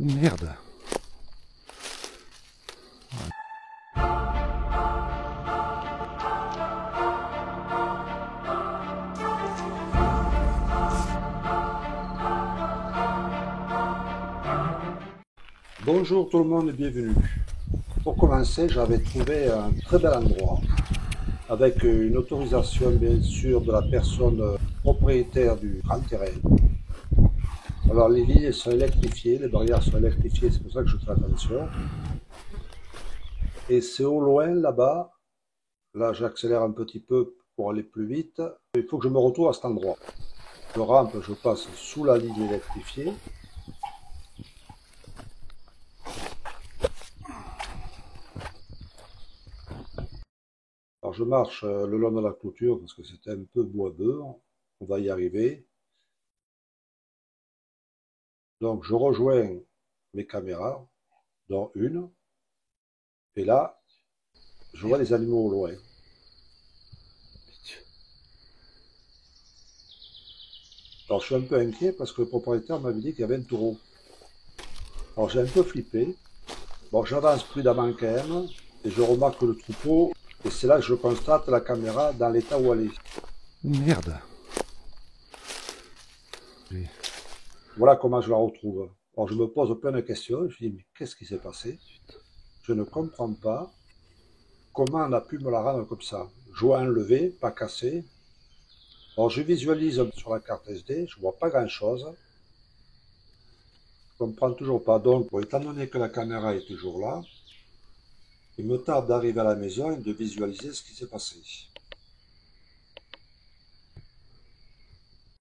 Merde. Bonjour tout le monde et bienvenue. Pour commencer, j'avais trouvé un très bel endroit avec une autorisation bien sûr de la personne propriétaire du grand terrain. Alors les lignes sont électrifiées, les barrières sont électrifiées, c'est pour ça que je fais attention. Et c'est au loin là-bas, là j'accélère un petit peu pour aller plus vite, il faut que je me retrouve à cet endroit. Je rampe, je passe sous la ligne électrifiée. Alors je marche le long de la clôture parce que c'était un peu boiseux, on va y arriver. Donc je rejoins mes caméras, dont une, et là, je vois les animaux au loin. Alors je suis un peu inquiet parce que le propriétaire m'avait dit qu'il y avait un taureau. Alors j'ai un peu flippé. Bon, j'avance prudemment quand même, et je remarque le troupeau, et c'est là que je constate la caméra dans l'état où elle est. Merde. Voilà comment je la retrouve. Alors je me pose plein de questions, je me dis mais qu'est-ce qui s'est passé? Je ne comprends pas comment on a pu me la rendre comme ça. Joint enlevé, pas cassé. Alors je visualise sur la carte SD, je vois pas grand chose. Je comprends toujours pas. Donc, bon, étant donné que la caméra est toujours là, il me tarde d'arriver à la maison et de visualiser ce qui s'est passé.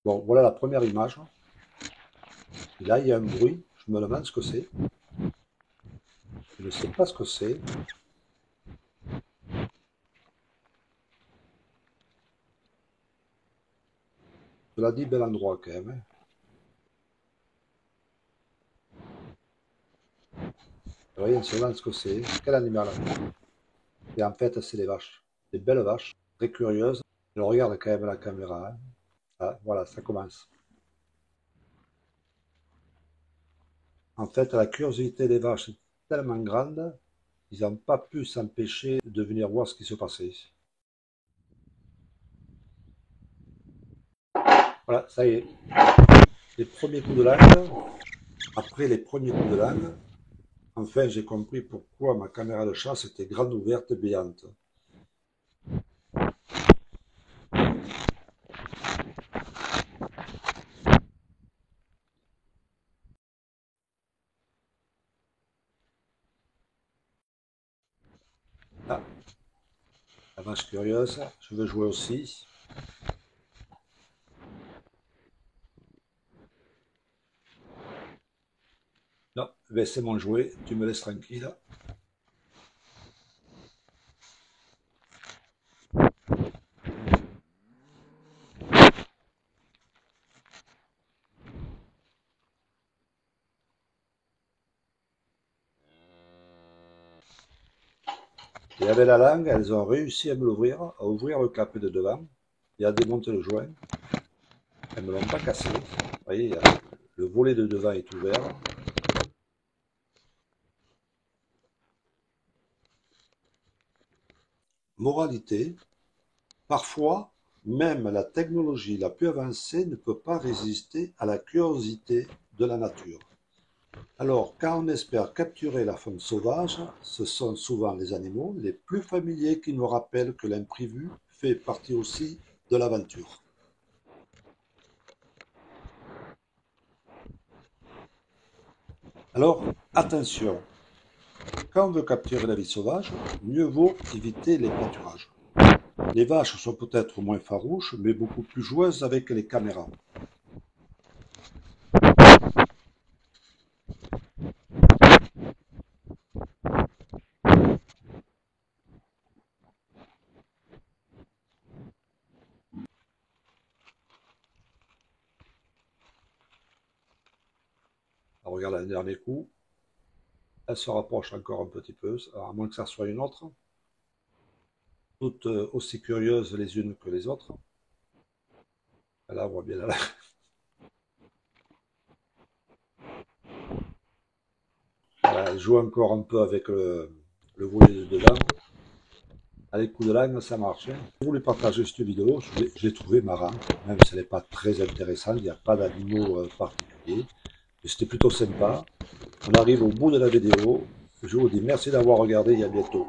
Bon, voilà la première image. Et là, il y a un bruit. Je me demande ce que c'est. Je ne sais pas ce que c'est. Cela dit, bel endroit quand même. Vous voyez, on se demande ce que c'est. Quel animal? Et en fait, c'est des vaches. Des belles vaches, très curieuses. Je regarde quand même la caméra. Hein. Ah, voilà, ça commence. En fait, la curiosité des vaches est tellement grande, ils n'ont pas pu s'empêcher de venir voir ce qui se passait. Voilà, ça y est. Les premiers coups de langue, après les premiers coups de langue, enfin j'ai compris pourquoi ma caméra de chasse était grande ouverte et béante. Ah, la vache curieuse, je veux jouer aussi. Non, ben c'est mon jouet, tu me laisses tranquille. Et avec la langue, elles ont réussi à me l'ouvrir, à ouvrir le clapet de devant et à démonter le joint. Elles ne me l'ont pas cassé. Vous voyez, le volet de devant est ouvert. Moralité, parfois, même la technologie la plus avancée ne peut pas résister à la curiosité de la nature. Alors, quand on espère capturer la faune sauvage, ce sont souvent les animaux les plus familiers qui nous rappellent que l'imprévu fait partie aussi de l'aventure. Alors, attention, quand on veut capturer la vie sauvage, mieux vaut éviter les pâturages. Les vaches sont peut-être moins farouches, mais beaucoup plus joueuses avec les caméras. Alors, regarde un dernier coup. Elle se rapproche encore un petit peu, à moins que ça soit une autre. Toutes aussi curieuses les unes que les autres. Là, on voit bien la elle joue encore un peu avec le volet de dedans. Avec coup de langue, ça marche. Je voulais partager cette vidéo, je l'ai trouvé marrant, même si elle n'est pas très intéressante, il n'y a pas d'animaux particuliers. Mais c'était plutôt sympa. On arrive au bout de la vidéo. Je vous dis merci d'avoir regardé et à bientôt.